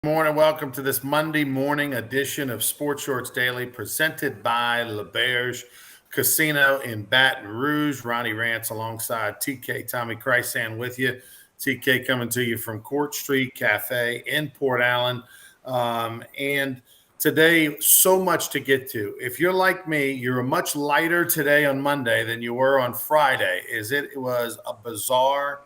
Morning. Welcome to this Monday morning edition of Sports Shorts Daily presented by LeBear's Casino in Baton Rouge. Ronnie Rance alongside TK Tommy Chrysan with you. TK coming to you from Court Street Cafe in Port Allen. And today, so much to get to. If you're like me, you're much lighter today on Monday than you were on Friday. It was a bizarre,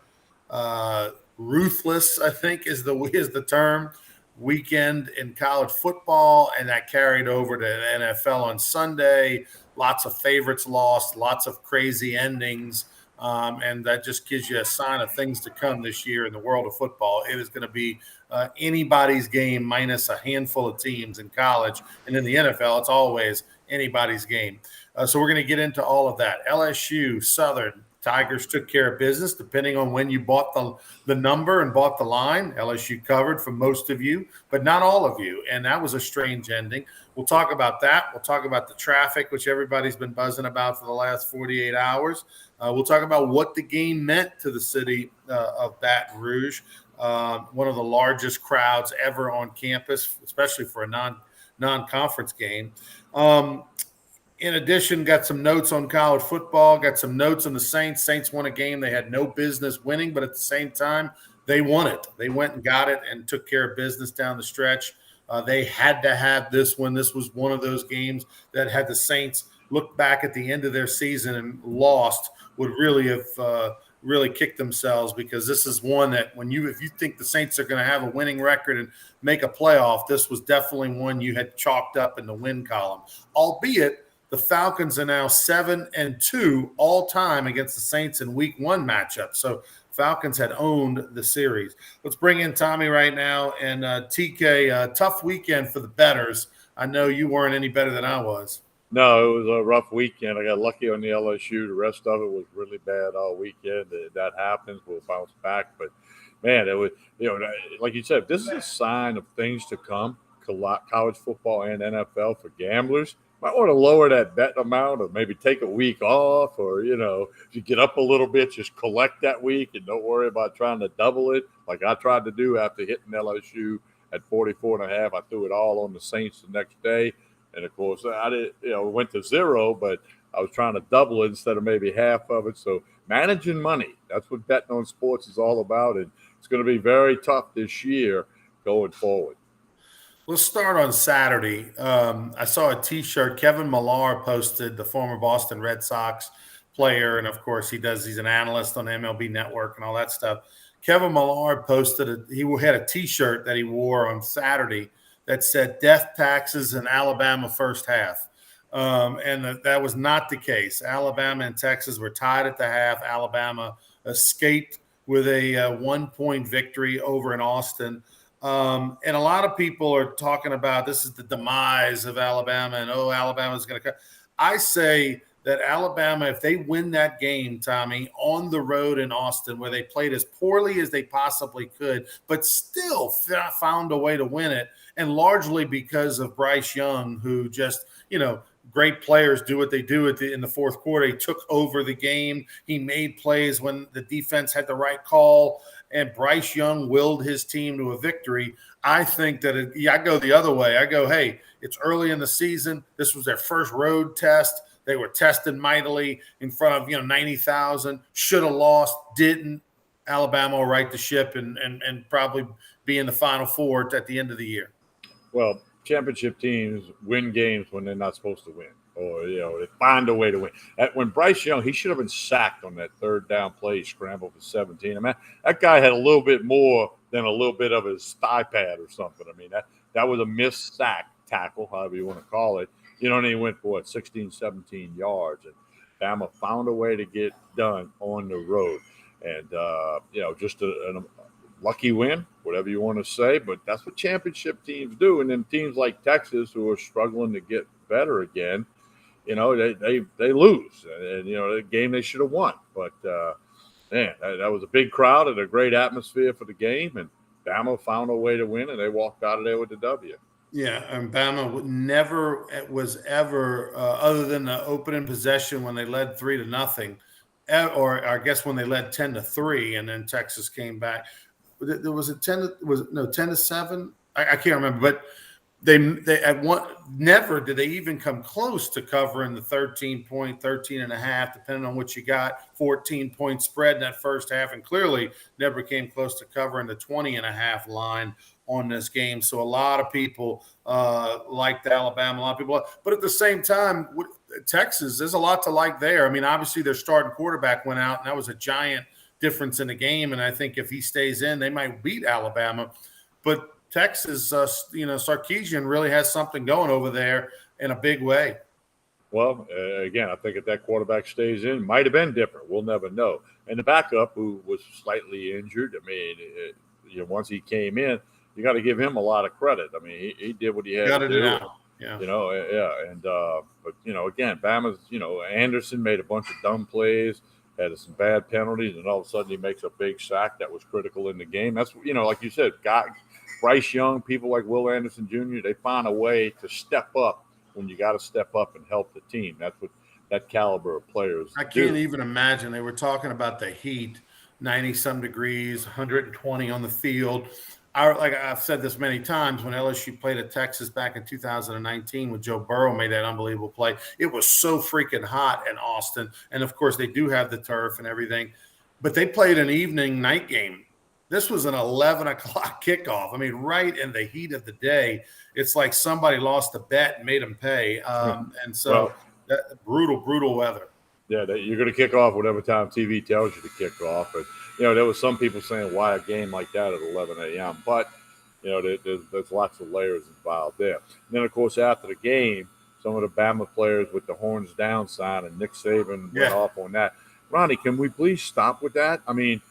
ruthless, I think is the term, weekend in college football, and that carried over to the NFL on Sunday. Lots of favorites lost, lots of crazy endings, and that just gives you a sign of things to come this year in the world of football. It is going to be anybody's game minus a handful of teams in college, and in the NFL, it's always anybody's game. So we're going to get into all of that. LSU, Southern, Tigers took care of business, depending on when you bought the number and bought the line. LSU covered for most of you, but not all of you. And that was a strange ending. We'll talk about that. We'll talk about the traffic, which everybody's been buzzing about for the last 48 hours. We'll talk about what the game meant to the city of Baton Rouge, one of the largest crowds ever on campus, especially for a non-conference game. In addition, got some notes on college football, got some notes on the Saints. Saints won a game they had no business winning, but at the same time, they won it. They went and got it and took care of business down the stretch. They had to have this one. This was one of those games that had the Saints look back at the end of their season and lost would really have really kicked themselves, because this is one that if you think the Saints are going to have a winning record and make a playoff, this was definitely one you had chalked up in the win column, albeit the Falcons are now 7-2 all time against the Saints in week one matchup. So Falcons had owned the series. Let's bring in Tommy right now. And TK, tough weekend for the bettors. I know you weren't any better than I was. No, it was a rough weekend. I got lucky on the LSU. The rest of it was really bad all weekend. That happens. We'll bounce back. But, man, it was, like you said, this is a sign of things to come, college football and NFL for gamblers. Might want to lower that bet amount, or maybe take a week off, or, if you get up a little bit, just collect that week and don't worry about trying to double it like I tried to do after hitting LSU at 44.5. I threw it all on the Saints the next day. And, of course, I did, went to zero, but I was trying to double it instead of maybe half of it. So managing money, that's what betting on sports is all about. And it's going to be very tough this year going forward. Let's start on Saturday. I saw a T-shirt. Kevin Millar posted, the former Boston Red Sox player, and of course he's an analyst on MLB Network and all that stuff. Kevin Millar posted he had a T-shirt that he wore on Saturday that said "Death Taxes in Alabama First Half," and that was not the case. Alabama and Texas were tied at the half. Alabama escaped with a 1-point victory over in Austin. And a lot of people are talking about this is the demise of Alabama, and Alabama's going to come. I say that Alabama, if they win that game, Tommy, on the road in Austin, where they played as poorly as they possibly could, but still found a way to win it, and largely because of Bryce Young, who just, great players do what they do in the fourth quarter. He took over the game. He made plays when the defense had the right call, and Bryce Young willed his team to a victory. I think that I go the other way. I go, hey, it's early in the season. This was their first road test. They were tested mightily in front of 90,000. Should have lost, didn't. Alabama will right the ship and probably be in the Final Four at the end of the year. Well, championship teams win games when they're not supposed to win, or they find a way to win. When Bryce Young, he should have been sacked on that third down play, scramble for 17. I mean, that guy had a little bit more than a little bit of his thigh pad or something. I mean, that was a missed sack tackle, however you want to call it. And he went for 16, 17 yards, and Bama found a way to get done on the road, and just a lucky win, whatever you want to say, but that's what championship teams do. And then teams like Texas, who are struggling to get better again, they lose, and the game they should have won. But man, that was a big crowd and a great atmosphere for the game, and Bama found a way to win, and they walked out of there with the W. Yeah, and Bama never was ever, other than the opening possession when they led 3-0, or I guess when they led 10-3, and then Texas came back. There was a 10 to 7 I can't remember, but they at one never did they even come close to covering the 13 and a half, depending on what you got, 14-point spread in that first half, and clearly never came close to covering the 20 and a half line on this game. So a lot of people liked Alabama, a lot of people, but at the same time, Texas, there's a lot to like there. I mean, obviously their starting quarterback went out, and that was a giant difference in the game. And I think if he stays in, they might beat Alabama. But Texas, Sarkisian really has something going over there in a big way. Well, again, I think if that quarterback stays in, might have been different. We'll never know. And the backup, who was slightly injured, I mean, once he came in, you got to give him a lot of credit. I mean, he did what he had to do. Yeah. And but again, Bama's, Anderson made a bunch of dumb plays, had some bad penalties, and all of a sudden he makes a big sack that was critical in the game. That's, like you said, Bryce Young, people like Will Anderson Jr., they find a way to step up when you got to step up and help the team. That's what that caliber of players I can't even imagine. They were talking about the heat, 90-some degrees, 120 on the field. I've said this many times, when LSU played at Texas back in 2019 when Joe Burrow made that unbelievable play, it was so freaking hot in Austin. And, of course, they do have the turf and everything. But they played an evening night game. This was an 11 o'clock kickoff. I mean, right in the heat of the day. It's like somebody lost a bet and made them pay. And so brutal weather. Yeah, you're going to kick off whatever time TV tells you to kick off. But, there was some people saying, why a game like that at 11 a.m.? But, there's lots of layers involved there. And then, of course, after the game, some of the Bama players with the horns down sign, and Nick Saban went off on that. Ronnie, can we please stop with that? I mean,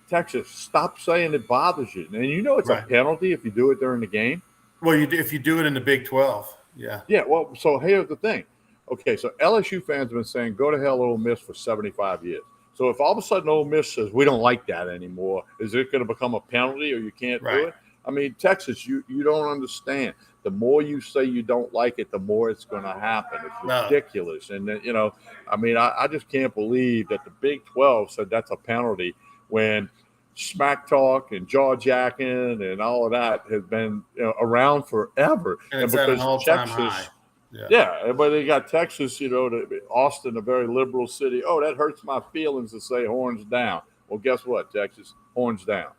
Texas, stop saying it bothers you. And it's a penalty if you do it during the game. Well, if you do it in the Big 12, yeah. Yeah, well, so here's the thing. Okay, so LSU fans have been saying, go to hell, Ole Miss, for 75 years. So if all of a sudden Ole Miss says, we don't like that anymore, is it going to become a penalty or you can't do it? I mean, Texas, you don't understand. The more you say you don't like it, the more it's going to happen. It's ridiculous. And, I just can't believe that the Big 12 said that's a penalty when smack talk and jaw jacking and all of that has been around forever. And it's at an all-time high. Yeah, but they got Texas, Austin, a very liberal city. Oh, that hurts my feelings to say horns down. Well, guess what, Texas? Horns down.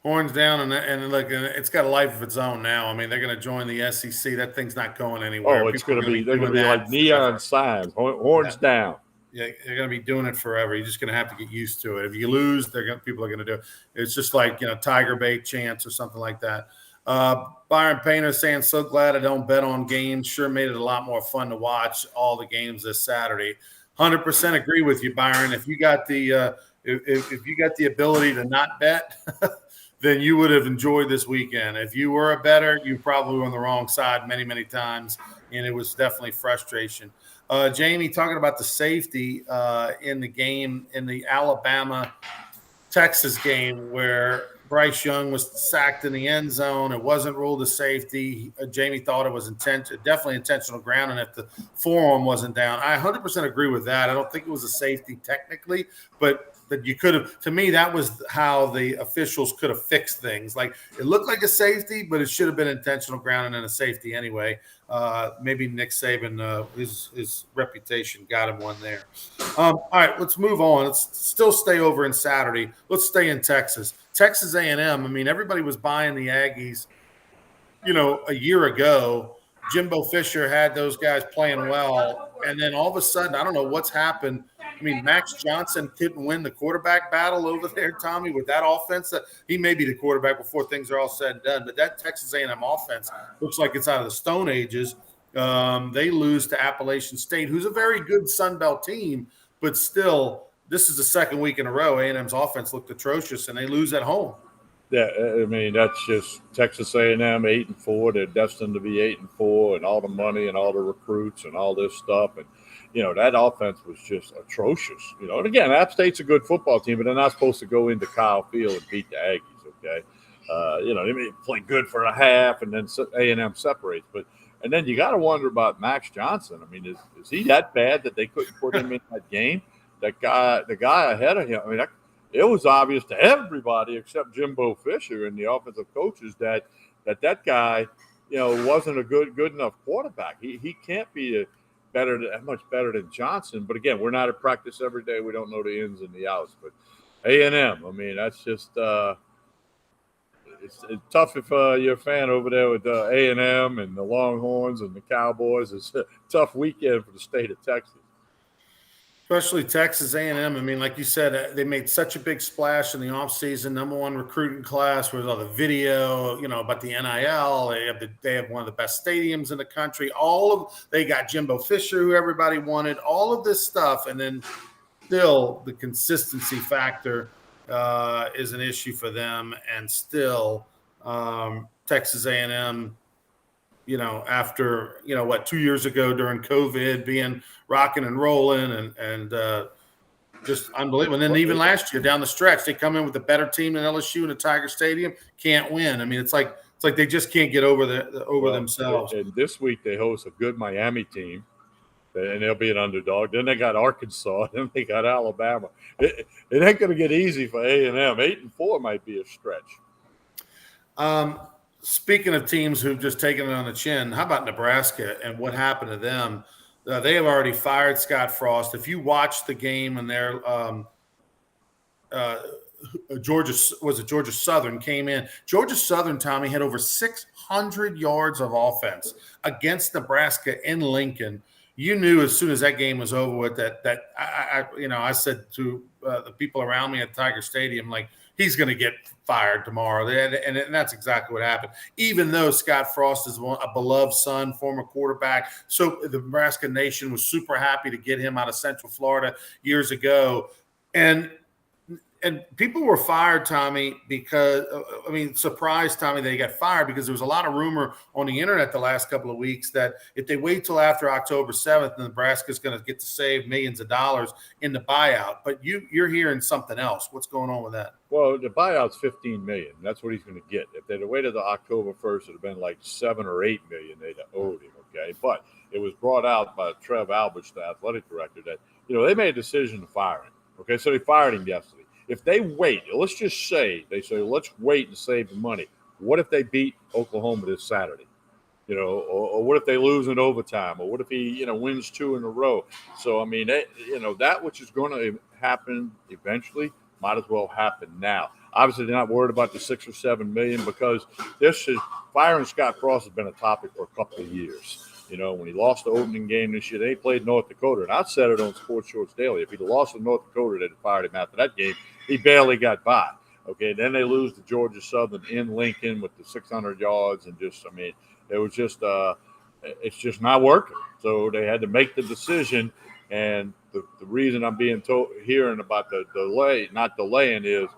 Horns down, and look, it's got a life of its own now. I mean, they're going to join the SEC. That thing's not going anywhere. Oh, they're going to be like neon signs. Horns down. Yeah, they're going to be doing it forever. You're just going to have to get used to it. If you lose, people are going to do it. It's just like, Tiger Bait chants or something like that. Byron Painter saying, so glad I don't bet on games. Sure made it a lot more fun to watch all the games this Saturday. 100% agree with you, Byron. If you got the if you got the ability to not bet, then you would have enjoyed this weekend. If you were a bettor, you probably were on the wrong side many, many times, and it was definitely frustration. Jamie, talking about the safety in the game, in the Alabama-Texas game, where Bryce Young was sacked in the end zone. It wasn't ruled a safety. Jamie thought it was definitely intentional ground, and if the forearm wasn't down. I 100% agree with that. I don't think it was a safety technically, but that you could have – to me, that was how the officials could have fixed things. Like, it looked like a safety, but it should have been intentional ground and then a safety anyway. Maybe Nick Saban, his reputation got him one there. All right, let's move on. Let's still stay over in Saturday. Let's stay in Texas. Texas A&M, I mean, everybody was buying the Aggies, a year ago. Jimbo Fisher had those guys playing well, and then all of a sudden, I don't know what's happened. I mean, Max Johnson couldn't win the quarterback battle over there, Tommy, with that offense. He may be the quarterback before things are all said and done, but that Texas A&M offense looks like it's out of the Stone Ages. They lose to Appalachian State, who's a very good Sun Belt team, but still – this is the second week in a row A&M's offense looked atrocious, and they lose at home. Yeah, I mean, that's just Texas A&M 8-4. They're destined to be 8-4, and all the money and all the recruits and all this stuff. And, that offense was just atrocious. And again, App State's a good football team, but they're not supposed to go into Kyle Field and beat the Aggies, okay? They may play good for a half, and then A&M separates. And then you got to wonder about Max Johnson. I mean, is he that bad that they couldn't put him in that game? The guy ahead of him, I mean, it was obvious to everybody except Jimbo Fisher and the offensive coaches that guy, wasn't a good enough quarterback. He can't be much better than Johnson. But again, we're not at practice every day. We don't know the ins and the outs. But A&M, I mean, that's just it's tough if you're a fan over there with A&M and the Longhorns and the Cowboys. It's a tough weekend for the state of Texas. Especially Texas A&M. I mean, like you said, they made such a big splash in the offseason. #1 recruiting class with all the video, about the NIL. They have one of the best stadiums in the country. They got Jimbo Fisher, who everybody wanted. All of this stuff, and then still the consistency factor is an issue for them. And still, Texas A&M. After 2 years ago during COVID, being rocking and rolling and just unbelievable. And then even last year down the stretch, they come in with a better team than LSU in the Tiger Stadium, can't win. I mean, it's like they just can't get over themselves. And this week they host a good Miami team, and they'll be an underdog. Then they got Arkansas, then they got Alabama. It ain't going to get easy for A&M. 8-4 might be a stretch. Speaking of teams who've just taken it on the chin, how about Nebraska and what happened to them? They have already fired Scott Frost. If you watch the game and their Georgia Southern came in. Georgia Southern, Tommy, had over 600 yards of offense against Nebraska in Lincoln. You knew as soon as that game was over with that I said to the people around me at Tiger Stadium, like, he's going to get fired tomorrow. And that's exactly what happened. Even though Scott Frost is a beloved son, former quarterback. So the Nebraska nation was super happy to get him out of Central Florida years ago. And people were fired, Tommy, because surprised, Tommy, they got fired because there was a lot of rumor on the internet the last couple of weeks that if they wait till after October 7th, Nebraska's going to get to save millions of dollars in the buyout. But you're hearing something else. What's going on with that? Well, the buyout's $15 million. That's what he's going to get. If they'd have waited till October 1st, it'd have been like $7 or $8 million they'd have owed him. Okay, but it was brought out by Trev Alberts, the athletic director, that they made a decision to fire him. Okay, so they fired him yesterday. If they wait, let's just say let's wait and save the money. What if they beat Oklahoma this Saturday? Or what if they lose in overtime? Or what if he, wins 2 in a row? So, I mean, that which is going to happen eventually might as well happen now. Obviously, they're not worried about the $6 or $7 million because firing Scott Frost has been a topic for a couple of years. When he lost the opening game this year, they played North Dakota. And I said it on Sports Shorts Daily. If he'd lost to North Dakota, they'd have fired him after that game. He barely got by. Okay, then they lose to Georgia Southern in Lincoln with the 600 yards. And it was just it's just not working. So they had to make the decision. And the reason I'm hearing about the delay, not delaying, is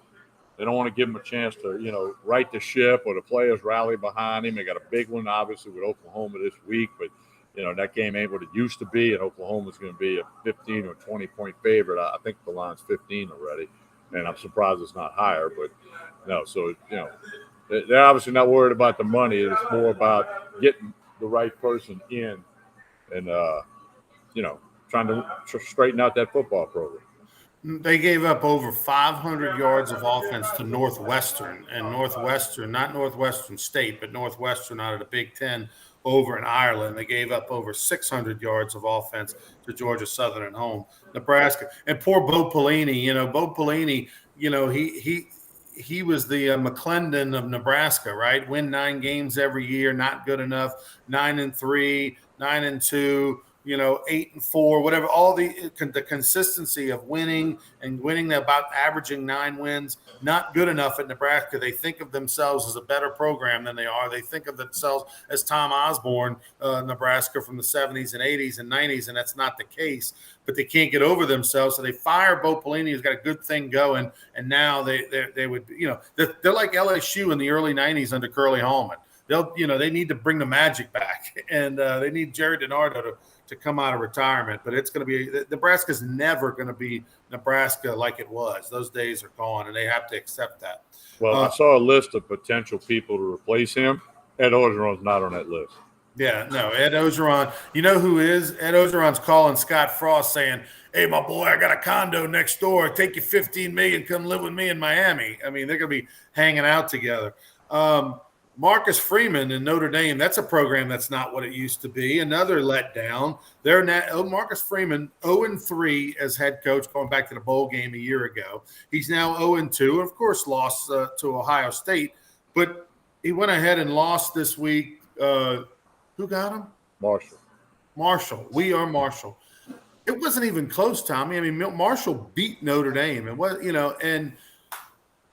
they don't want to give him a chance to, right the ship or the players rally behind him. They got a big one, obviously, with Oklahoma this week. But, that game ain't what it used to be. And Oklahoma's going to be a 15 or 20-point favorite. I think the line's 15 already. And I'm surprised it's not higher. But, no, so, they're obviously not worried about the money. It's more about getting the right person in and, trying to straighten out that football program. They gave up over 500 yards of offense to Northwestern, and Northwestern, not Northwestern State, but Northwestern out of the Big Ten over in Ireland. They gave up over 600 yards of offense to Georgia Southern at home. Nebraska, and poor Bo Pelini. Bo Pelini, he was the McClendon of Nebraska, right? Win 9 games every year, not good enough. 9-3, 9-2. 8-4, whatever, all the consistency of winning about averaging 9 wins, not good enough at Nebraska. They think of themselves as a better program than they are. They think of themselves as Tom Osborne, Nebraska from the 70s and 80s and 90s, and that's not the case. But they can't get over themselves, so they fire Bo Pelini, who's got a good thing going, and now they would, they're like LSU in the early 90s under Curly Hallman. They need to bring the magic back, and they need Jared DiNardo to come out of retirement. But it's going to be – Nebraska's never going to be Nebraska like it was. Those days are gone, and they have to accept that. Well, I saw a list of potential people to replace him. Ed Orgeron's not on that list. Yeah, no, Ed Ogeron. You know who is? Ed Ogeron's calling Scott Frost saying, "Hey, my boy, I got a condo next door. Take you 15 million, come live with me in Miami." I mean, they're going to be hanging out together. Marcus Freeman in Notre Dame, that's a program that's not what it used to be. Another letdown. They're now, Marcus Freeman 0-3 as head coach, going back to the bowl game a year ago. He's now 0-2, of course, lost to Ohio State, but he went ahead and lost this week. Who got him? Marshall. Marshall. We are Marshall. It wasn't even close, Tommy. I mean, Marshall beat Notre Dame, and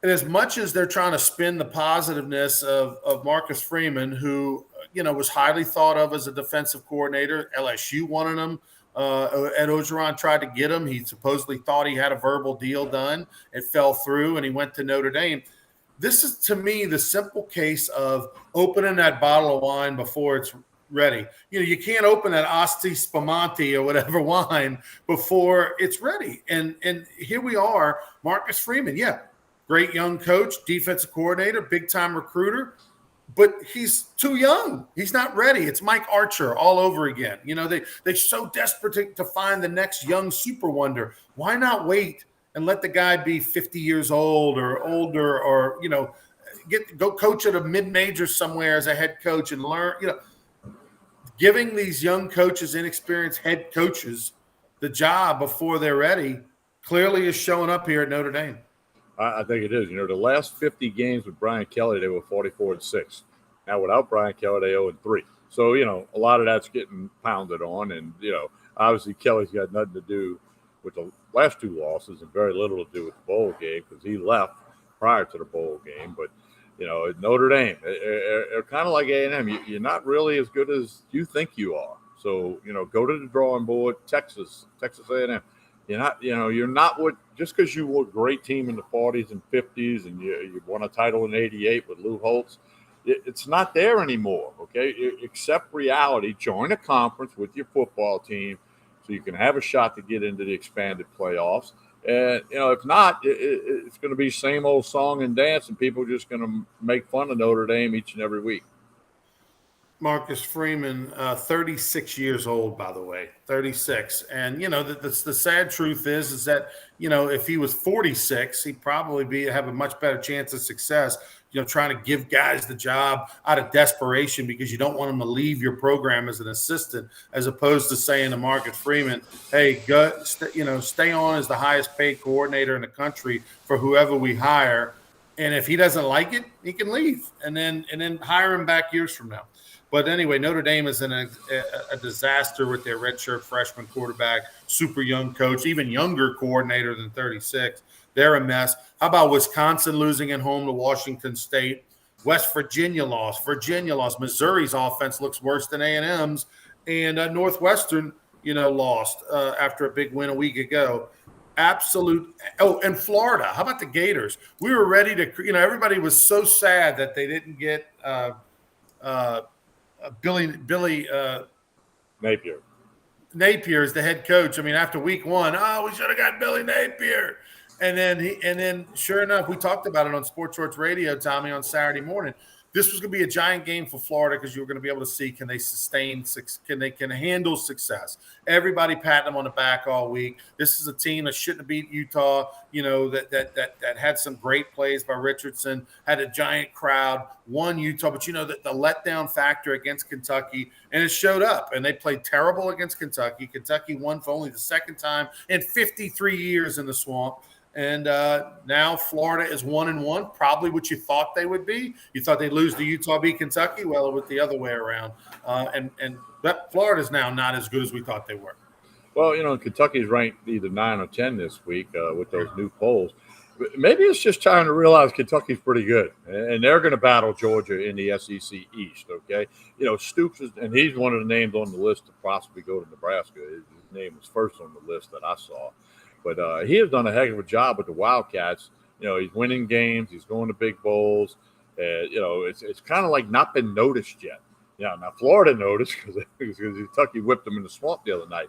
and as much as they're trying to spin the positiveness of Marcus Freeman, who was highly thought of as a defensive coordinator, LSU wanted him. Ed Ogeron tried to get him. He supposedly thought he had a verbal deal done. It fell through, and he went to Notre Dame. This is, to me, the simple case of opening that bottle of wine before it's ready. You can't open that Asti Spumante or whatever wine before it's ready. And here we are, Marcus Freeman. Yeah, great young coach, defensive coordinator, big-time recruiter, but he's too young. He's not ready. It's Mike Archer all over again. They're so desperate to find the next young super wonder. Why not wait and let the guy be 50 years old or older, or go coach at a mid-major somewhere as a head coach and learn. Giving these young coaches, inexperienced head coaches, the job before they're ready clearly is showing up here at Notre Dame. I think it is. The last 50 games with Brian Kelly, they were 44-6. Now without Brian Kelly, they 0-3. So a lot of that's getting pounded on, and obviously Kelly's got nothing to do with the last two losses and very little to do with the bowl game because he left prior to the bowl game. But Notre Dame, they're kind of like A&M. You're not really as good as you think you are. So go to the drawing board. Texas A&M. You're not what just because you were a great team in the 40s and 50s and you won a title in '88 with Lou Holtz. It's not there anymore. Okay, accept reality. Join a conference with your football team so you can have a shot to get into the expanded playoffs. And if not, it's going to be same old song and dance, and people are just going to make fun of Notre Dame each and every week. Marcus Freeman, 36 years old, by the way, 36. And, the sad truth is that, if he was 46, he'd probably have a much better chance of success, trying to give guys the job out of desperation because you don't want them to leave your program as an assistant, as opposed to saying to Marcus Freeman, hey, stay on as the highest paid coordinator in the country for whoever we hire. And if he doesn't like it, he can leave and then hire him back years from now. But anyway, Notre Dame is in a disaster with their redshirt freshman quarterback, super young coach, even younger coordinator than 36. They're a mess. How about Wisconsin losing at home to Washington State? West Virginia lost. Missouri's offense looks worse than A&M's. And Northwestern, lost after a big win a week ago. Absolute. Oh, and Florida. How about the Gators? We were ready to, everybody was so sad that they didn't get Billy Napier is the head coach. I mean, after week one, we should have got Billy Napier. And then sure enough, we talked about it on Sports Shorts Radio, Tommy, on Saturday morning. This was going to be a giant game for Florida because you were going to be able to see, can they handle success? Everybody patting them on the back all week. This is a team that shouldn't have beat Utah, that had some great plays by Richardson, had a giant crowd, won Utah. But, the letdown factor against Kentucky, and it showed up. And they played terrible against Kentucky. Kentucky won for only the second time in 53 years in the Swamp. And now Florida is 1-1, probably what you thought they would be. You thought they'd lose to Utah, beat Kentucky. Well, it was the other way around. But Florida's now not as good as we thought they were. Well, Kentucky's ranked either 9 or 10 this week with those new polls. Maybe it's just time to realize Kentucky's pretty good, and they're going to battle Georgia in the SEC East, okay? Stoops and he's one of the names on the list to possibly go to Nebraska. His name was first on the list that I saw. But he has done a heck of a job with the Wildcats. He's winning games. He's going to big bowls. It's kind of like not been noticed yet. Now Florida noticed because Kentucky whipped them in the Swamp the other night.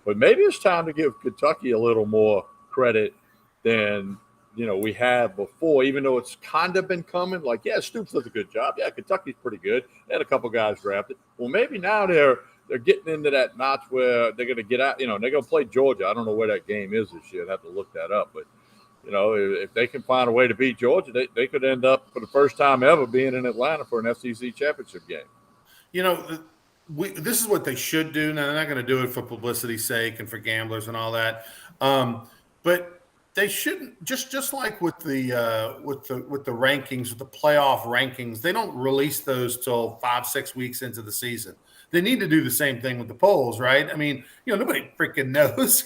But maybe it's time to give Kentucky a little more credit than we had before, even though it's kind of been coming. Like, yeah, Stoops does a good job. Yeah, Kentucky's pretty good. They had a couple guys drafted. Well, maybe now they're getting into that notch where they're going to get out. They're going to play Georgia. I don't know where that game is this year. I'd have to look that up. But, if they can find a way to beat Georgia, they could end up for the first time ever being in Atlanta for an SEC championship game. This is what they should do. Now, they're not going to do it for publicity's sake and for gamblers and all that. But they shouldn't just like with the rankings, with the playoff rankings. They don't release those till 5-6 weeks into the season. They need to do the same thing with the polls, right? I mean, nobody freaking knows.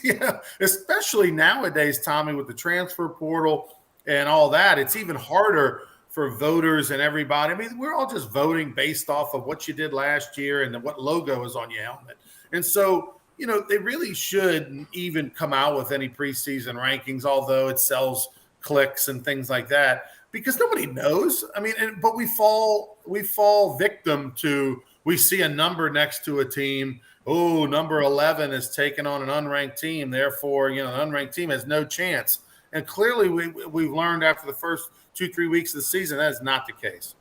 Especially nowadays, Tommy, with the transfer portal and all that, it's even harder for voters and everybody. I mean, we're all just voting based off of what you did last year and what logo is on your helmet. And so, they really shouldn't even come out with any preseason rankings, although it sells clicks and things like that, because nobody knows. I mean, but we fall victim to, we see a number next to a team. Oh, number 11 is taking on an unranked team. Therefore, an unranked team has no chance. And clearly we've learned after the first 2-3 weeks of the season, that is not the case.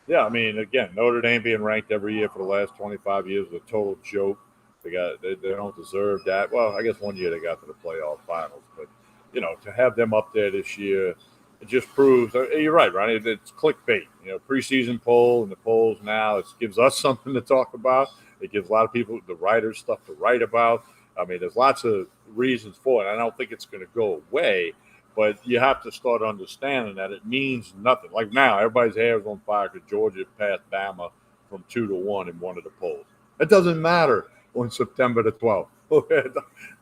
Yeah, I mean, again, Notre Dame being ranked every year for the last 25 years is a total joke. They don't deserve that. Well, I guess one year they got to the playoff finals, but to have them up there this year, it just proves. You're right, Ronnie. It's clickbait. Preseason poll and the polls now. It gives us something to talk about. It gives a lot of people, the writers, stuff to write about. I mean, there's lots of reasons for it. I don't think it's going to go away, but you have to start understanding that it means nothing. Like now, everybody's hair is on fire because Georgia passed Bama from 2-1 in one of the polls. It doesn't matter on September the 12th. It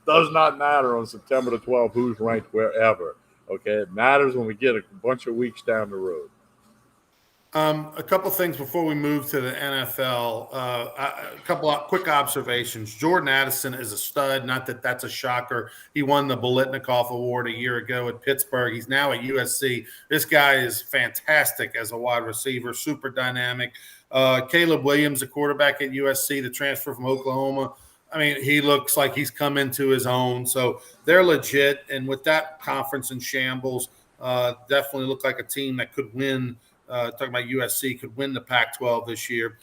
does not matter on September the 12th who's ranked wherever. Okay, it matters when we get a bunch of weeks down the road. A couple things before we move to the NFL. A couple of quick observations. Jordan Addison is a stud. Not that that's a shocker. He won the Biletnikoff Award a year ago at Pittsburgh. He's now at USC. This guy is fantastic as a wide receiver, super dynamic. Caleb Williams, a quarterback at USC, the transfer from Oklahoma. I mean, he looks like he's come into his own. So they're legit. And with that conference in shambles, definitely look like a team that could win. Talking about USC, could win the Pac-12 this year.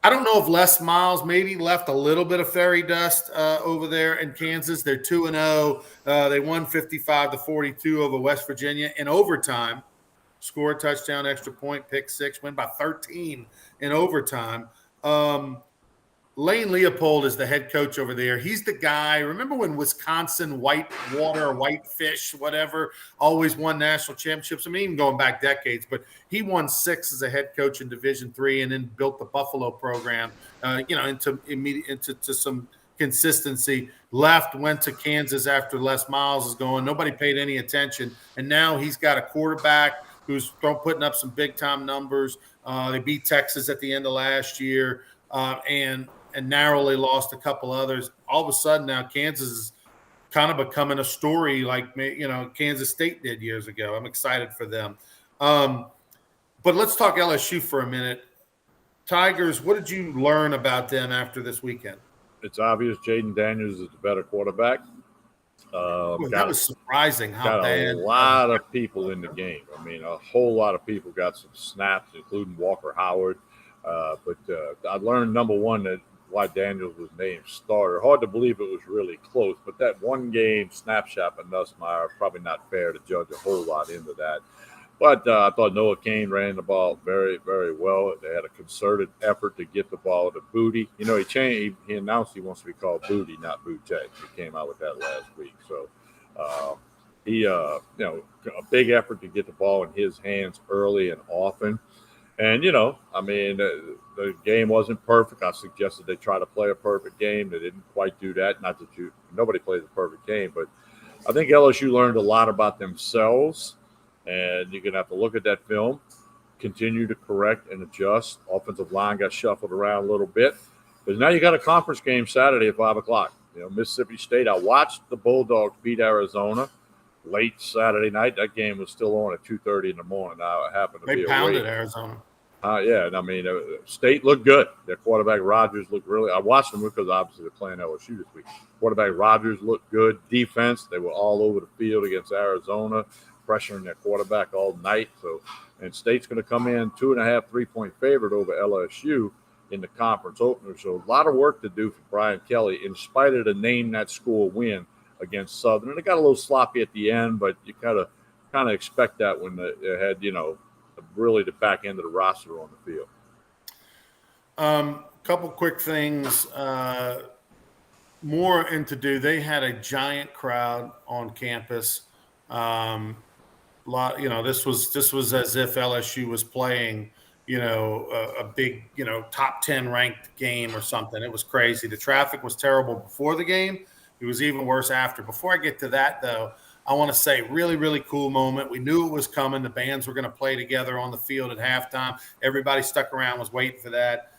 I don't know if Les Miles maybe left a little bit of fairy dust over there in Kansas. They're 2-0. They won 55-42 over West Virginia in overtime. Score a touchdown, extra point, pick six, win by 13 in overtime. Lane Leopold is the head coach over there. He's the guy. Remember when Wisconsin Whitewater, Whitefish, whatever, always won national championships? I mean, even going back decades, but he won 6 as a head coach in Division III, and then built the Buffalo program, into some consistency. Went to Kansas after Les Miles is going. Nobody paid any attention, and now he's got a quarterback who's putting up some big time numbers. They beat Texas at the end of last year, and narrowly lost a couple others. All of a sudden now Kansas is kind of becoming a story like Kansas State did years ago. I'm excited for them. But let's talk LSU for a minute. Tigers, what did you learn about them after this weekend? It's obvious Jaden Daniels is the better quarterback. That was surprising how bad. A lot of people in the game. I mean, a whole lot of people got some snaps, including Walker Howard. But I learned, number one, that why Daniels was named starter. Hard to believe it was really close, but that one game snapshot by Nussmeier, probably not fair to judge a whole lot into that. But I thought Noah Cain ran the ball very, very well. They had a concerted effort to get the ball to Booty. He announced he wants to be called Booty, not Booty. He came out with that last week. So a big effort to get the ball in his hands early and often. And, the game wasn't perfect. I suggested they try to play a perfect game. They didn't quite do that. Not that nobody plays a perfect game, but I think LSU learned a lot about themselves, and you're going to have to look at that film, continue to correct and adjust. Offensive line got shuffled around a little bit. But now you got a conference game Saturday at 5 o'clock. Mississippi State. I watched the Bulldogs beat Arizona late Saturday night. That game was still on at 2:30 in the morning. Now it happened to be they pounded Arizona. And I mean, State looked good. Their quarterback Rogers looked really. I watched them because obviously they're playing LSU this week. Quarterback Rogers looked good. Defense, they were all over the field against Arizona. pressuring their quarterback all night. So, and State's going to come in 2.5, 3-point favorite over LSU in the conference opener. So a lot of work to do for Brian Kelly in spite of the name that school win against Southern. And it got a little sloppy at the end, but you kind of expect that when they had, really the back end of the roster on the field. Couple quick things. More and to do. They had a giant crowd on campus. This was as if LSU was playing, a big, top 10 ranked game or something. It was crazy. The traffic was terrible before the game. It was even worse after. Before I get to that, though, I want to say really, really cool moment. We knew it was coming. The bands were going to play together on the field at halftime. Everybody stuck around, was waiting for that.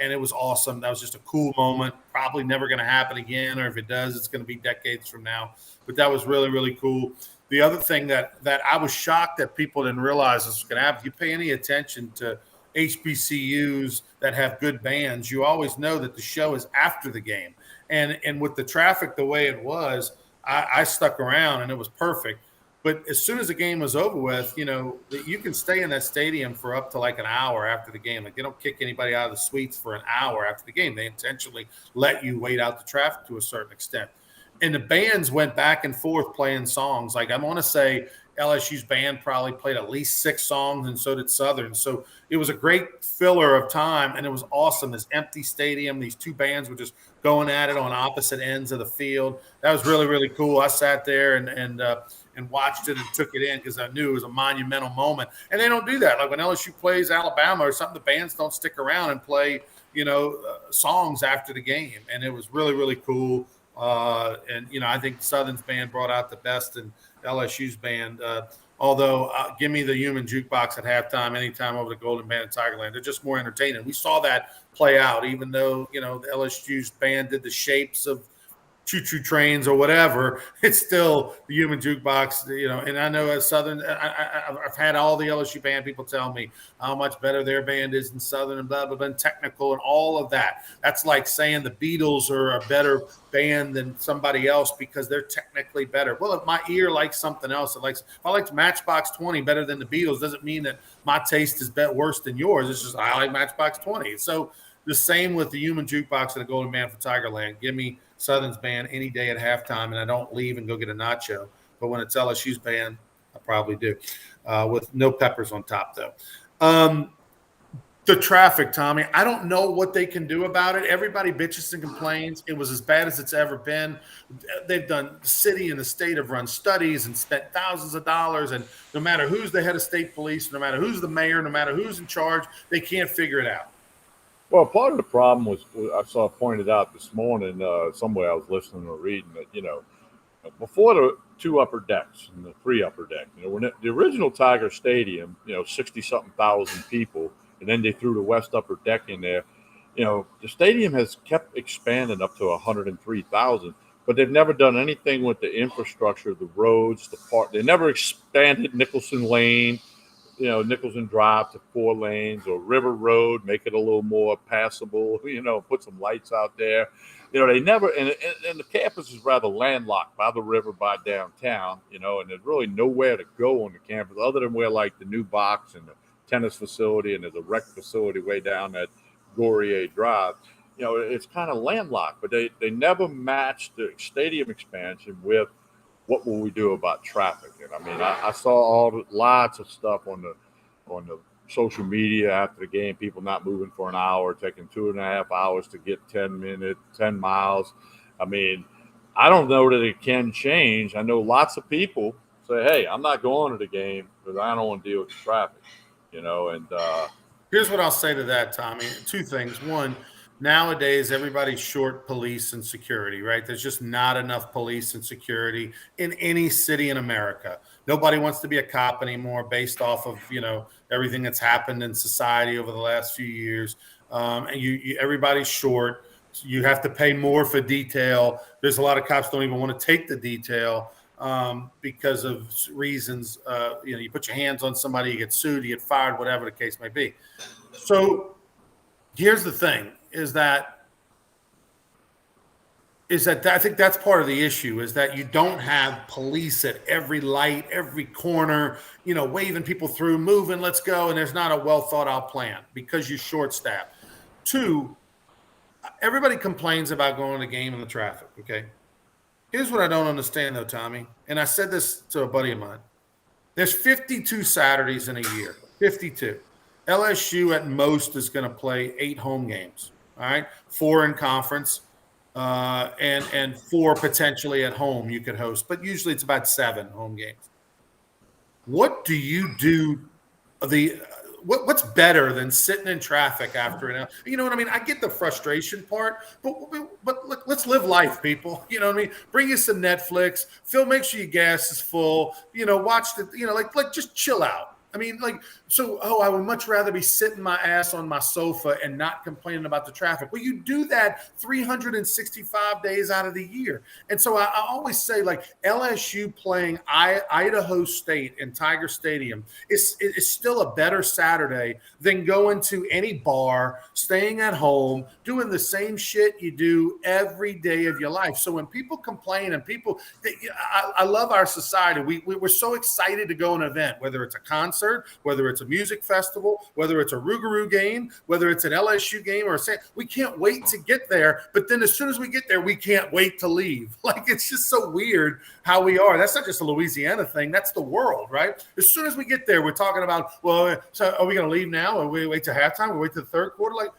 And it was awesome. That was just a cool moment. Probably never going to happen again, or if it does, it's going to be decades from now. But that was really, really cool. The other thing that I was shocked that people didn't realize this was going to happen. If you pay any attention to HBCUs that have good bands, you always know that the show is after the game. And with the traffic the way it was, I stuck around and it was perfect. But as soon as the game was over with, you can stay in that stadium for up to like an hour after the game. Like they don't kick anybody out of the suites for an hour after the game. They intentionally let you wait out the traffic to a certain extent. And the bands went back and forth playing songs. Like I want to say LSU's band probably played at least 6 songs, and so did Southern. So it was a great filler of time, and it was awesome. This empty stadium, these two bands were just going at it on opposite ends of the field. That was really, really cool. I sat there and watched it and took it in because I knew it was a monumental moment. And they don't do that. Like when LSU plays Alabama or something, the bands don't stick around and play, songs after the game. And it was really, really cool. I think Southern's band brought out the best in LSU's band. Although, give me the human jukebox at halftime anytime over the Golden Band and Tigerland. They're just more entertaining. We saw that play out, even though, the LSU's band did the shapes of choo-choo trains or whatever. It's still the human jukebox, and I know as Southern, I've had all the LSU band people tell me how much better their band is than Southern and blah, blah, blah, and technical and all of that. That's like saying the Beatles are a better band than somebody else because they're technically better. Well, if my ear likes something else, if I liked Matchbox 20 better than the Beatles, doesn't mean that my taste is worse than yours. It's just I like Matchbox 20. So the same with the human jukebox and the Golden Band for Tigerland. Give me Southern's band any day at halftime, and I don't leave and go get a nacho. But when it's LSU's band, I probably do, with no peppers on top, though. The traffic, Tommy, I don't know what they can do about it. Everybody bitches and complains. It was as bad as it's ever been. They've done, the city and the state have run studies and spent thousands of dollars, and no matter who's the head of state police, no matter who's the mayor, no matter who's in charge, they can't figure it out. Well, part of the problem was I saw pointed out this morning somewhere I was listening or reading that, before the 2 upper decks and the 3 upper deck, when the original Tiger Stadium, 60-something thousand people, and then they threw the West upper deck in there, the stadium has kept expanding up to 103,000, but they've never done anything with the infrastructure, the roads, the park. They never expanded Nicholson Lane, Nicholson Drive to 4 lanes, or River Road, make it a little more passable, put some lights out there. They never, and the campus is rather landlocked by the river, by downtown, and there's really nowhere to go on the campus other than where like the new box and the tennis facility and there's a rec facility way down that Gourier Drive. It's kind of landlocked, but they never matched the stadium expansion with what will we do about traffic? And I mean, I saw lots of stuff on the social media after the game, people not moving for an hour, taking 2.5 hours to get 10 miles. I mean, I don't know that it can change. I know lots of people say, hey, I'm not going to the game because I don't want to deal with the traffic, and here's what I'll say to that, Tommy. 2 things. One, nowadays, everybody's short police and security, right? There's just not enough police and security in any city in America. Nobody wants to be a cop anymore based off of, everything that's happened in society over the last few years. And everybody's short. You have to pay more for detail. There's a lot of cops don't even want to take the detail because of reasons. You put your hands on somebody, you get sued, you get fired, whatever the case may be. So here's the thing. Is that is that I think that's part of the issue is that you don't have police at every light, every corner, waving people through, moving, let's go. And there's not a well thought out plan because you're short staffed. Two, everybody complains about going to the game in the traffic. Okay. Here's what I don't understand though, Tommy. And I said this to a buddy of mine. There's 52 Saturdays in a year, 52. LSU at most is going to play 8 home games. All right. 4 in conference. And 4 potentially at home you could host, but usually it's about 7 home games. What do you do? What's better than sitting in traffic after an hour? You know what I mean? I get the frustration part, but look, let's live life, people. You know what I mean? Bring you some Netflix. Phil, make sure your gas is full. Watch the. Like just chill out. I mean, I would much rather be sitting my ass on my sofa and not complaining about the traffic. Well, you do that 365 days out of the year. And so I always say, LSU playing Idaho State in Tiger Stadium is still a better Saturday than going to any bar, staying at home, doing the same shit you do every day of your life. So when people complain and I love our society. We're so excited to go to an event, whether it's a concert, whether it's a music festival, whether it's a Rougarou game, whether it's an LSU game we can't wait to get there. But then as soon as we get there, we can't wait to leave. It's just so weird how we are. That's not just a Louisiana thing. That's the world, right? As soon as we get there, we're talking about, so are we going to leave now? Or we wait till halftime? We wait till the third quarter?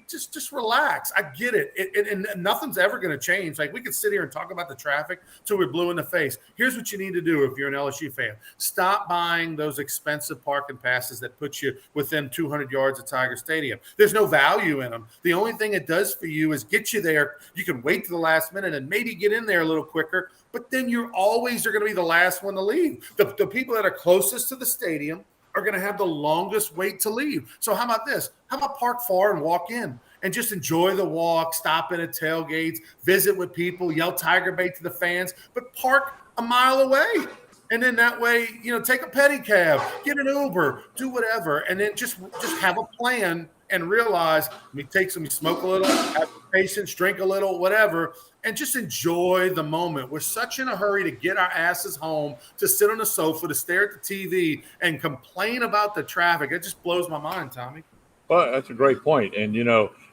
Just relax. I get it. And nothing's ever going to change. We could sit here and talk about the traffic till we're blue in the face. Here's what you need to do if you're an LSU fan. Stop buying those expensive parking passes that put you within 200 yards of Tiger Stadium. There's no value in them. The only thing it does for you is get you there. You can wait to the last minute and maybe get in there a little quicker, but then you're always going to be the last one to leave. The people that are closest to the stadium are going to have the longest wait to leave. So how about this? How about park far and walk in and just enjoy the walk, stop in at tailgates, visit with people, yell Tiger Bait to the fans, but park a mile away. And then that way, take a pedicab, get an Uber, do whatever, and then just have a plan and realize we smoke a little, have patience, drink a little, whatever, and just enjoy the moment. We're such in a hurry to get our asses home, to sit on the sofa, to stare at the TV and complain about the traffic. It just blows my mind, Tommy. Well, that's a great point. And,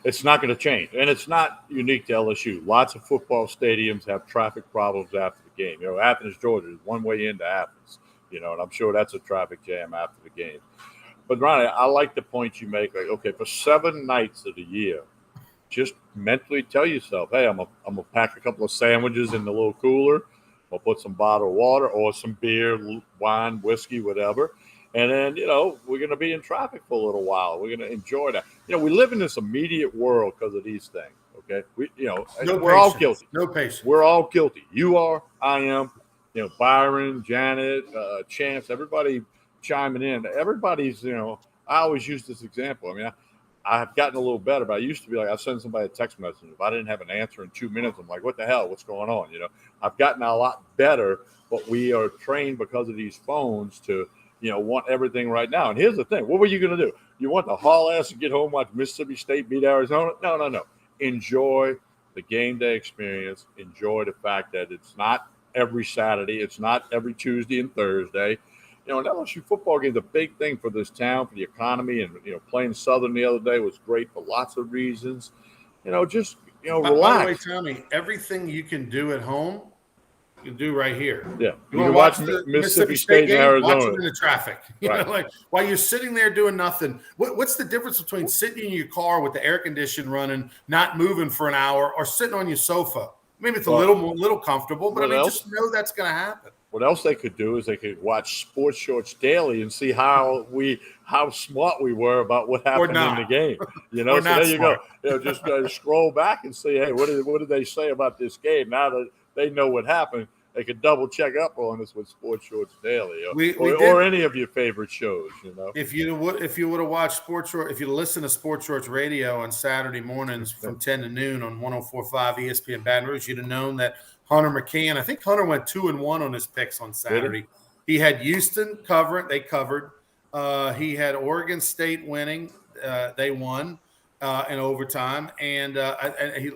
it's not going to change. And it's not unique to LSU. Lots of football stadiums have traffic problems after the game. Athens, Georgia is one way into Athens, and I'm sure that's a traffic jam after the game. But, Ronnie, I like the point you make. For 7 nights of the year, just mentally tell yourself, hey, I'm gonna pack a couple of sandwiches in the little cooler. I'll put some bottled water or some beer, wine, whiskey, whatever. And then, we're going to be in traffic for a little while. We're going to enjoy that. We live in this immediate world because of these things. Okay. We're all guilty. No patience. We're all guilty. You are, I am, Byron, Janet, Chance, everybody chiming in. Everybody's, I always use this example. I mean, I've gotten a little better, but I used to be I send somebody a text message. If I didn't have an answer in 2 minutes, I'm like, what the hell? What's going on? I've gotten a lot better, but we are trained because of these phones to, want everything right now. And here's the thing. What were you going to do? You want to haul ass and get home, watch Mississippi State beat Arizona? No. Enjoy the game day experience. Enjoy the fact that it's not every Saturday. It's not every Tuesday and Thursday. An LSU football game is a big thing for this town, for the economy. And, playing Southern the other day was great for lots of reasons. Relax. By the way, Tommy, everything you can do at home, you can do right here. Yeah. You want to watch the Mississippi State game? Arizona. Watch it in the traffic. Right. While you're sitting there doing nothing. What's the difference between sitting in your car with the air conditioner running, not moving for an hour, or sitting on your sofa? Maybe it's a little comfortable, but just know that's going to happen. What else they could do is they could watch Sports Shorts daily and see how smart we were about what happened in the game. So there you go. Just scroll back and see, hey, what did they say about this game? Now that they know what happened, they could double check up on us with Sports Shorts Daily, or any of your favorite shows. If you would have watched Sports Shorts, if you listen to Sports Shorts Radio on Saturday mornings from 10 to noon on 104.5 ESPN Baton Rouge, you'd have known that Hunter McCann. I think Hunter went 2-1 on his picks on Saturday. He had Houston covering; they covered. He had Oregon State winning; they won. in overtime, and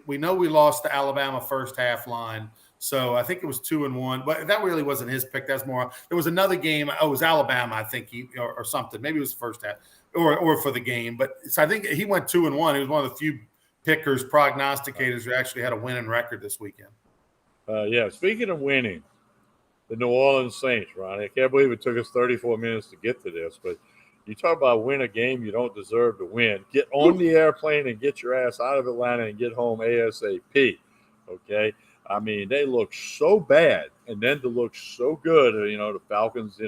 we know we lost the Alabama first half line. So I think it was 2-1, but that really wasn't his pick. That's more. There was another game. Oh, it was Alabama, I think or something. Maybe it was the first half or for the game. But so I think he went 2-1. He was one of the few pickers, prognosticators who actually had a winning record this weekend. Yeah. Speaking of winning, the New Orleans Saints, Ronnie. I can't believe it took us 34 minutes to get to this, but you talk about win a game you don't deserve to win. Get on the airplane and get your ass out of Atlanta and get home ASAP. Okay. I mean, they look so bad, and then to look so good. The Falcons.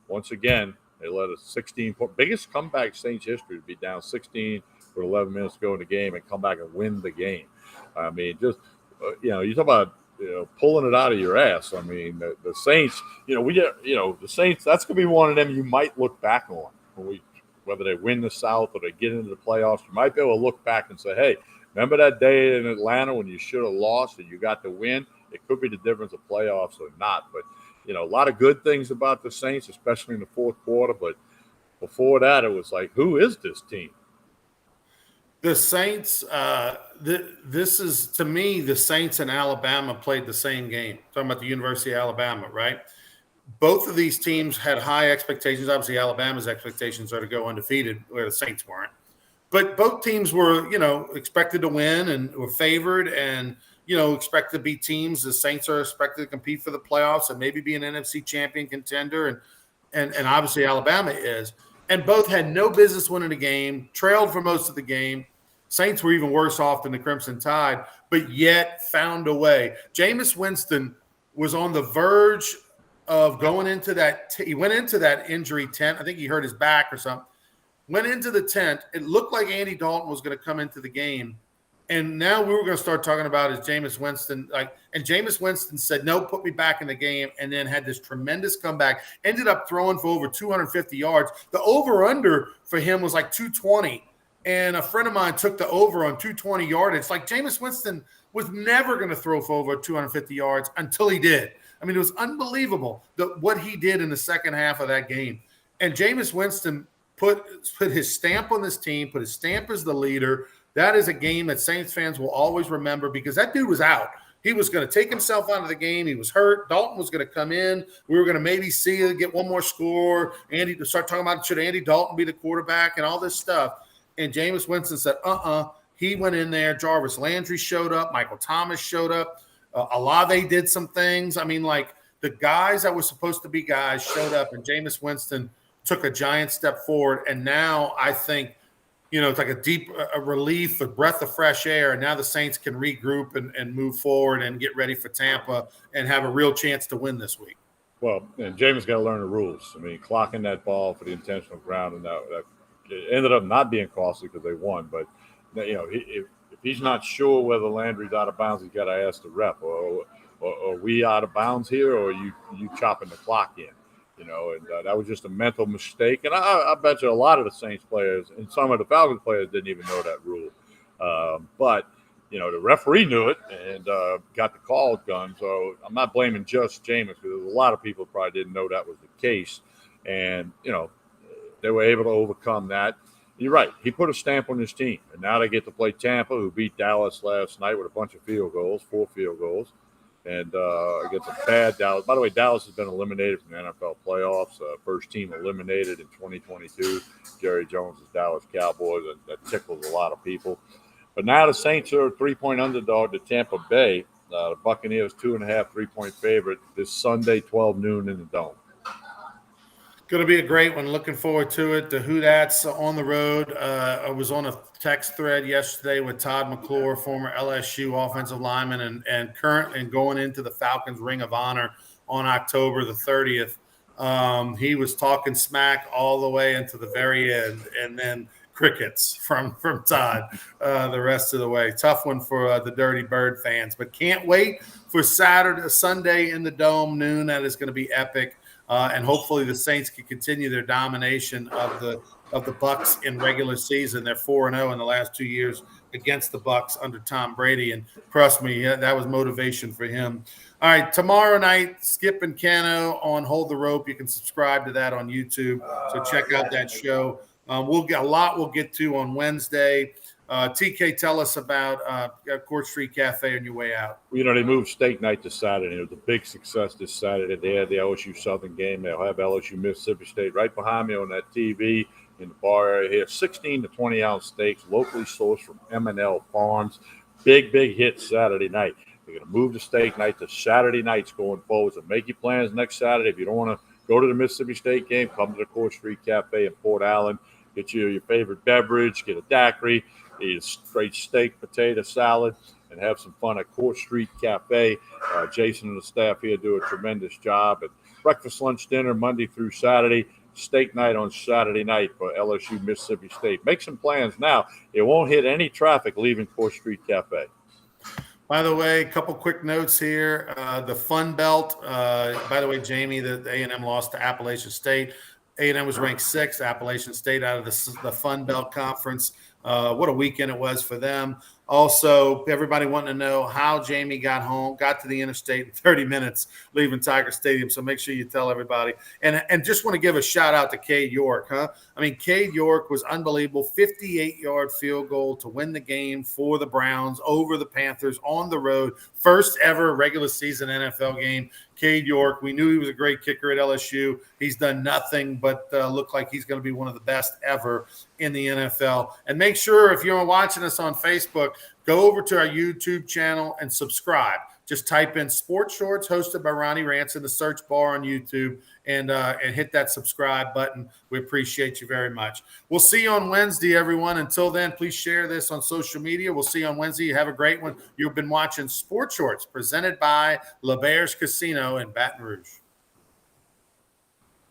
Once again, they let a 16-point biggest comeback Saints history to be down 16 with 11 minutes to go in the game and come back and win the game. I mean, just you talk about pulling it out of your ass. I mean, the Saints. The Saints. That's gonna be one of them you might look back on whether they win the South or they get into the playoffs. You might be able to look back and say, hey. Remember that day in Atlanta when you should have lost and you got the win? It could be the difference of playoffs or not. But, a lot of good things about the Saints, especially in the fourth quarter. But before that, it was like, who is this team? The Saints, this is, to me, the Saints and Alabama played the same game. Talking about the University of Alabama, right? Both of these teams had high expectations. Obviously, Alabama's expectations are to go undefeated, where the Saints weren't. But both teams were, expected to win and were favored and, expected to be teams. The Saints are expected to compete for the playoffs and maybe be an NFC champion contender. And obviously Alabama is. And both had no business winning the game, trailed for most of the game. Saints were even worse off than the Crimson Tide, but yet found a way. Jameis Winston was on the verge of going into that. He went into that injury tent. I think he hurt his back or something. Went into the tent. It looked like Andy Dalton was going to come into the game. And now we were going to start talking about is Jameis Winston. And Jameis Winston said, no, put me back in the game, and then had this tremendous comeback. Ended up throwing for over 250 yards. The over-under for him was like 220. And a friend of mine took the over on 220 yardage. It's like Jameis Winston was never going to throw for over 250 yards until he did. I mean, it was unbelievable what he did in the second half of that game. And Jameis Winston put his stamp on this team, put his stamp as the leader. That is a game that Saints fans will always remember because that dude was out. He was going to take himself out of the game. He was hurt. Dalton was going to come in. We were going to maybe see it, get one more score. Andy to start talking about should Andy Dalton be the quarterback and all this stuff. And Jameis Winston said, He went in there. Jarvis Landry showed up. Michael Thomas showed up. Olave did some things. I mean, like the guys that were supposed to be guys showed up, and Jameis Winston took a giant step forward. And now I think, it's like a relief, a breath of fresh air. And now the Saints can regroup and move forward and get ready for Tampa and have a real chance to win this week. Well, and Jameis got to learn the rules. I mean, clocking that ball for the intentional ground, and that ended up not being costly because they won. But, if he's not sure whether Landry's out of bounds, he's got to ask the ref, or are we out of bounds here, or are you chopping the clock in? And that was just a mental mistake. And I bet you a lot of the Saints players and some of the Falcons players didn't even know that rule. But, the referee knew it and got the call done. So I'm not blaming just Jameis because a lot of people probably didn't know that was the case. And, they were able to overcome that. You're right. He put a stamp on his team. And now they get to play Tampa, who beat Dallas last night with a bunch of 4 field goals. And against a bad Dallas. By the way, Dallas has been eliminated from the NFL playoffs. First team eliminated in 2022. Jerry Jones' Dallas Cowboys. That tickles a lot of people. But now the Saints are a 3-point underdog to Tampa Bay. The Buccaneers 2.5 3-point favorite this Sunday, 12 noon in the Dome. Going to be a great one. Looking forward to it. The Who Dats on the road. I was on a text thread yesterday with Todd McClure, former LSU offensive lineman, and current and going into the Falcons Ring of Honor on October the 30th. He was talking smack all the way into the very end, and then crickets from Todd the rest of the way. Tough one for the Dirty Bird fans, but can't wait for Sunday in the Dome noon. That is going to be epic. And hopefully the Saints can continue their domination of the Bucs in regular season. They're 4-0 in the last 2 years against the Bucs under Tom Brady, and trust me, that was motivation for him. All right, tomorrow night, Skip and Cano on Hold the Rope. You can subscribe to that on YouTube, so check out that show. We'll get to on Wednesday. TK, tell us about Court Street Cafe on your way out. They moved steak night to Saturday. It was a big success this Saturday. They had the LSU Southern game. They'll have LSU Mississippi State right behind me on that TV in the bar area here. 16 to 20 ounce steaks, locally sourced from M&L Farms. Big hit Saturday night. They're going to move the steak night to Saturday nights going forward. So make your plans next Saturday. If you don't want to go to the Mississippi State game, come to the Court Street Cafe in Port Allen. Get you your favorite beverage, get a daiquiri, eat a straight steak, potato salad, and have some fun at Court Street Cafe. Jason and the staff here do a tremendous job. At breakfast, lunch, dinner, Monday through Saturday. Steak night on Saturday night for LSU Mississippi State. Make some plans now. It won't hit any traffic leaving Court Street Cafe. By the way, a couple quick notes here. The Fun Belt. By the way, Jamie, the A&M lost to Appalachian State. A&M was ranked 6th. Appalachian State out of the Fun Belt Conference. What a weekend it was for them. Also, everybody wanting to know how Jamie got to the interstate in 30 minutes leaving Tiger Stadium. So make sure you tell everybody. And just want to give a shout out to Cade York, huh? I mean, Cade York was unbelievable. 58-yard field goal to win the game for the Browns over the Panthers on the road. First ever regular season NFL game. Cade York, we knew he was a great kicker at LSU. He's done nothing but look like he's going to be one of the best ever in the NFL. And make sure, if you're watching us on Facebook, go over to our YouTube channel and subscribe. Just type in Sports Shorts hosted by Ronnie Rance in the search bar on YouTube and hit that subscribe button. We appreciate you very much. We'll see you on Wednesday, everyone. Until then, please share this on social media. We'll see you on Wednesday. Have a great one. You've been watching Sports Shorts presented by LeBear's Casino in Baton Rouge.